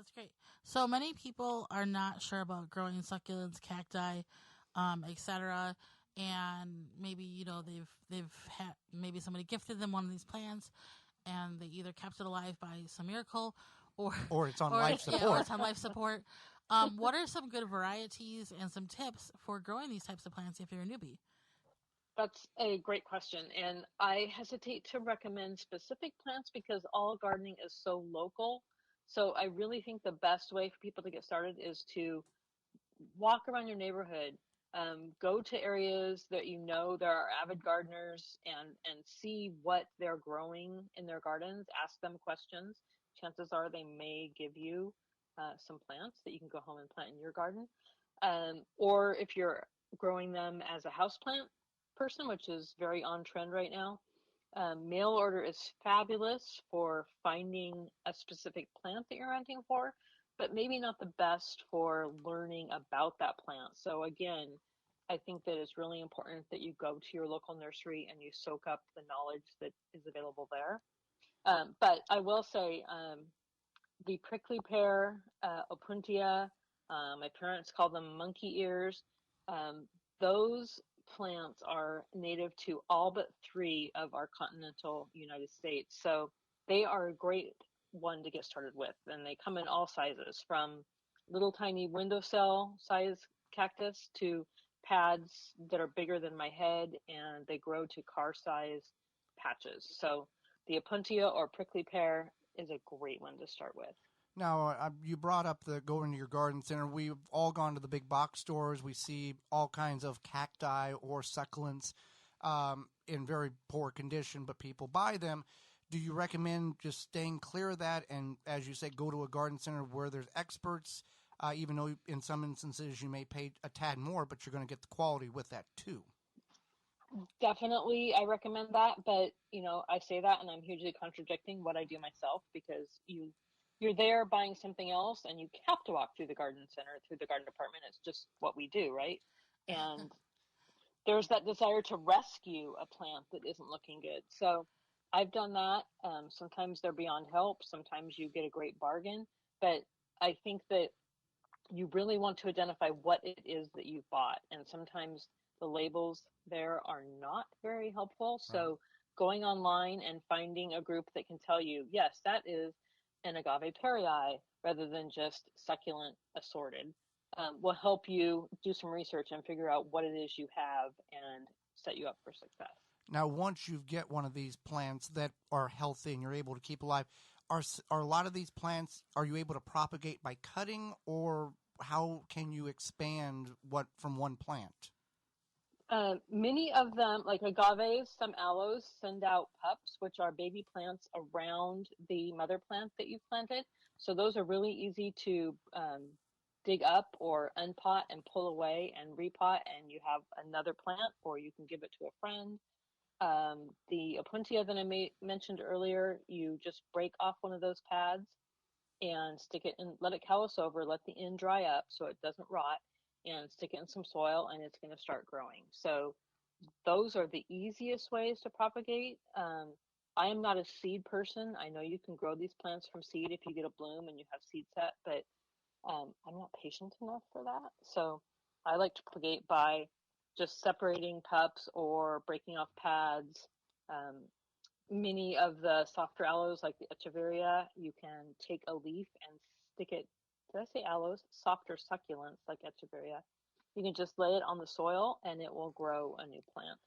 That's great. So many people are not sure about growing succulents, cacti, etc. And maybe they've had maybe somebody gifted them one of these plants, and they either kept it alive by some miracle, or it's on or life support. or it's on life support. What are some good varieties and some tips for growing these types of plants if you're a newbie? That's a great question. And I hesitate to recommend specific plants because all gardening is so local. So I really think the best way for people to get started is to walk around your neighborhood, go to areas that you know there are avid gardeners and see what they're growing in their gardens. Ask them questions. Chances are they may give you some plants that you can go home and plant in your garden. Or if you're growing them as a houseplant person, which is very on trend right now, mail order is fabulous for finding a specific plant that you're renting for, but maybe not the best for learning about that plant. So again, I think that it's really important that you go to your local nursery and you soak up the knowledge that is available there. But I will say the prickly pear, opuntia, my parents call them monkey ears. Those plants are native to all but three of our continental United States. So they are a great one to get started with. And they come in all sizes, from little tiny windowsill size cactus to pads that are bigger than my head, and they grow to car size patches. So the opuntia or prickly pear is a great one to start with. Now, you brought up the going to your garden center. We've all gone to the big box stores. We see all kinds of cacti or succulents in very poor condition, but people buy them. Do you recommend just staying clear of that and, as you say, go to a garden center where there's experts, even though in some instances you may pay a tad more, but you're going to get the quality with that too? Definitely, I recommend that, but I say that and I'm hugely contradicting what I do myself, because you're there buying something else and you have to walk through the garden center, through the garden department. It's just what we do, right? And there's that desire to rescue a plant that isn't looking good. So I've done that. Sometimes they're beyond help. Sometimes you get a great bargain, but I think that you really want to identify what it is that you've bought. And sometimes the labels there are not very helpful. Right. So going online and finding a group that can tell you, yes, that is an agave perii rather than just succulent assorted, will help you do some research and figure out what it is you have and set you up for success. Now, once you get one of these plants that are healthy and you're able to keep alive, are a lot of these plants, are you able to propagate by cutting, or how can you expand what from one plant? Many of them, like agaves, some aloes, send out pups, which are baby plants around the mother plant that you planted. So those are really easy to dig up or unpot and pull away and repot, and you have another plant, or you can give it to a friend. The opuntia that I mentioned earlier, you just break off one of those pads and stick it in, let it callus over, let the end dry up so it doesn't rot, and stick it in some soil, and it's going to start growing. So those are the easiest ways to propagate. I am not a seed person. I know you can grow these plants from seed if you get a bloom and you have seed set, but I'm not patient enough for that. So I like to propagate by just separating pups or breaking off pads. Many of the softer aloes, like the echeveria, you can take a leaf and stick it. Did I say aloes? Softer succulents like echeveria. You can just lay it on the soil and it will grow a new plant,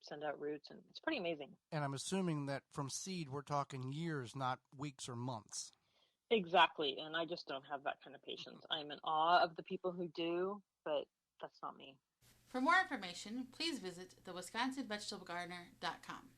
send out roots, and it's pretty amazing. And I'm assuming that from seed, we're talking years, not weeks or months. Exactly. And I just don't have that kind of patience. I'm in awe of the people who do, but that's not me. For more information, please visit thewisconsinvegetablegardener.com.